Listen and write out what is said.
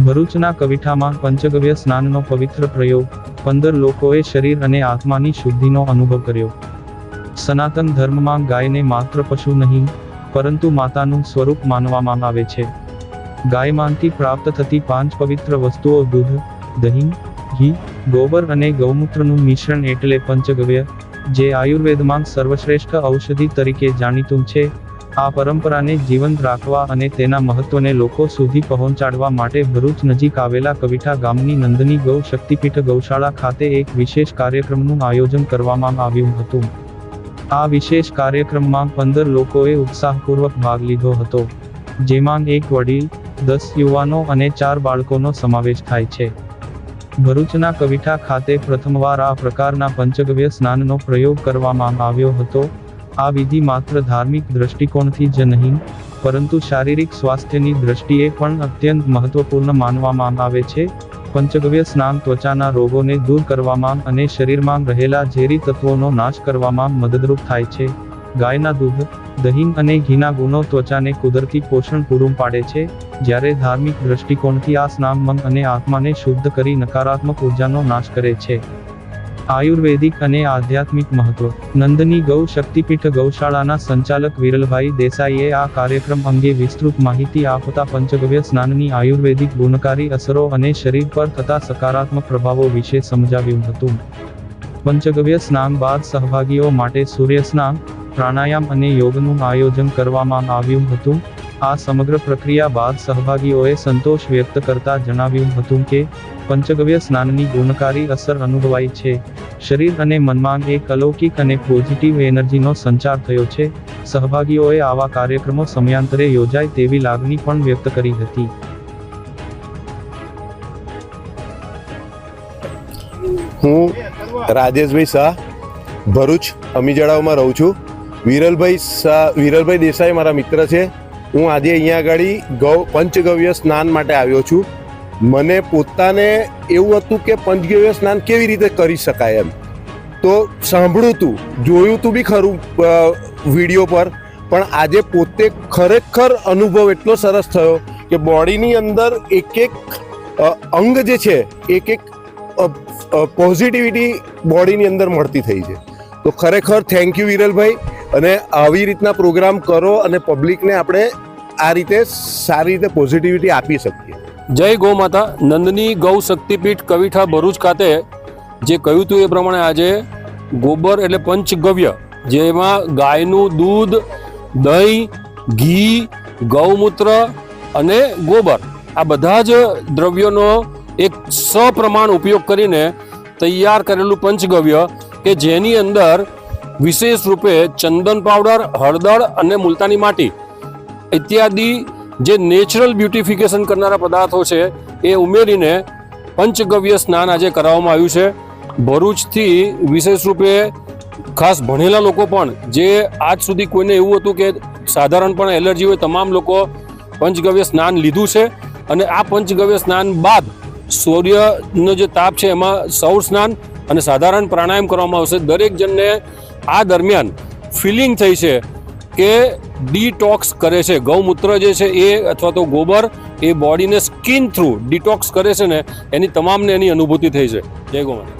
ભરૂચના કવિઠામાં પંચગવ્ય સ્નાનનો પવિત્ર પ્રયોગ, 15 લોકોએ શરીર અને આત્માની શુદ્ધિનો અનુભવ કર્યો। સનાતન ધર્મમાં ગાયને માત્ર પશુ નહીં, પરંતુ માતાનું સ્વરૂપ માનવામાં આવે છે। ગાયમાંથી પ્રાપ્ત થતી 5 પવિત્ર વસ્તુઓ દૂધ, દહીં, ઘી, ગોબર અને ગૌમૂત્રનું મિશ્રણ એટલે પંચગવ્ય, જે આયુર્વેદમાં સર્વશ્રેષ્ઠ ઔષધિ તરીકે જાણીતું છે। આ પરંપરાને જીવંત રાખવા અને તેના મહત્વને લોકો સુધી પહોંચાડવા માટે ભરૂચ નજીક આવેલા કવિઠા ગામની નંદની ગૌ શક્તિપીઠ ગૌશાળા ખાતે એક વિશેષ કાર્યક્રમનું આયોજન કરવામાં આવ્યું હતું। આ વિશેષ કાર્યક્રમમાં 15 લોકોએ ઉત્સાહપૂર્વક ભાગ લીધો હતો, જેમાં એક વડીલ, 10 યુવાનો અને 4 બાળકોનો સમાવેશ થાય છે। ભરૂચના કવિઠા ખાતે પ્રથમવાર આ પ્રકારના પંચગવ્ય સ્નાનનો પ્રયોગ કરવામાં આવ્યો હતો। આ વિધિ માત્ર ધાર્મિક દ્રષ્ટિકોણથી જ નહીં, પરંતુ શારીરિક સ્વાસ્થ્યની દ્રષ્ટિએ પણ અત્યંત મહત્વપૂર્ણ માનવામાં આવે છે। પંચગવ્ય સ્નાન ત્વચાના રોગોને દૂર કરવામાં અને શરીરમાં રહેલા ઝેરી તત્વોનો નાશ કરવામાં મદદરૂપ થાય છે। ગાયના દૂધ, દહીં અને ઘીના ગુણો ત્વચાને કુદરતી પોષણ પૂરું પાડે છે, જ્યારે ધાર્મિક દ્રષ્ટિકોણથી આ સ્નાન મન અને આત્માને શુદ્ધ કરી નકારાત્મક ઉર્જાનો નાશ કરે છે। આયુર્વેદિક અને આધ્યાત્મિક મહત્વ। નંદની ગૌ શક્તિપીઠ ગૌશાળાના સંચાલક વિરલભાઈ દેસાઈએ આ કાર્યક્રમ અંગે વિસ્તૃત માહિતી આપતા પંચગવ્ય સ્નાનની આયુર્વેદિક ગુણકારી અસરો અને શરીર પર થતા સકારાત્મક પ્રભાવો વિશે સમજાવ્યું હતું। પંચગવ્ય સ્નાન બાદ સહભાગીઓ માટે સૂર્ય સ્નાન, પ્રાણાયામ અને યોગનું આયોજન કરવામાં આવ્યું હતું। આ સમગ્ર પ્રક્રિયા બાદ સહભાગીઓએ સંતોષ વ્યક્ત કરતા જણાવ્યું હતું કે પંચગવ્ય સ્નાનની ગુણકારી અસર અનુભવાઈ છે। શરીર અને મનમાં એક અલૌકિક અને પોઝિટિવ એનર્જીનો સંચાર થયો છે। સહભાગીઓએ આવા કાર્યક્રમો સમયાંતરે યોજાય તેવી લાગણી પણ વ્યક્ત કરી હતી। હું રાજેશભાઈ શાહ, ભરૂચ અમીજડાઓમાં રહું છું। વિરલભાઈ દેસાઈ મારા મિત્ર છે। હું આજે અહીંયા આગળ પંચગવ્ય સ્નાન માટે આવ્યો છું। મને પોતાને એવું હતું કે પંચગવ્ય સ્નાન કેવી રીતે કરી શકાય એમ, તો સાંભળ્યું હતું, જોયું હતું બી ખરું વિડીયો પર, પણ આજે પોતે ખરેખર અનુભવ એટલો સરસ થયો કે બોડીની અંદર એક એક અંગ જે છે, એક એક પોઝિટિવિટી બોડીની અંદર મળતી થઈ છે। તો ખરેખર થેન્ક યુ વિરલભાઈ, અને આવી રીતના પ્રોગ્રામ કરો અને પબ્લિકને આપણે આ રીતે સારી રીતે પોઝિટિવિટી આપી શકીએ। જય ગૌ માતા। નંદની ગૌ શક્તિપીઠ કવિઠા ભરૂચ ખાતે જે કહ્યું હતું એ પ્રમાણે આજે ગોબર એટલે પંચગવ્ય, જેમાં ગાયનું દૂધ, દહીં, ઘી, ગૌમૂત્ર અને ગોબર, આ બધા જ દ્રવ્યોનો એક સપ્રમાણ ઉપયોગ કરીને તૈયાર કરેલું પંચગવ્ય, કે જેની અંદર વિશેષ રૂપે ચંદન પાવડર, હળદર અને મુલતાની માટી ઇત્યાદિ જે નેચરલ બ્યુટિફિકેશન કરનારા પદાર્થો છે એ ઉમેરીને પંચગવ્ય સ્નાન આજે કરાવવામાં આવ્યું છે। ભરૂચથી વિશેષ રૂપે ખાસ ભણેલા લોકો પણ, જે આજ સુધી કોઈને એવું હતું કે સાધારણ પણ એલર્જી હોય, તમામ લોકો પંચગવ્ય સ્નાન લીધું છે। અને આ પંચગવ્ય સ્નાન બાદ સૂર્યનો જે તાપ છે એમાં સૌર સ્નાન અને સાધારણ પ્રાણાયામ કરવામાં આવશે। દરેક જણને આ દરમિયાન ફિલિંગ થઈ છે કે ડિટોક્સ કરે છે। ગૌમૂત્ર જે છે એ અથવા તો ગોબર એ બોડીને સ્કિન થ્રુ ડિટોક્સ કરે છે ને, એની તમામને એની અનુભૂતિ થઈ છે। જય ગૌ માતા।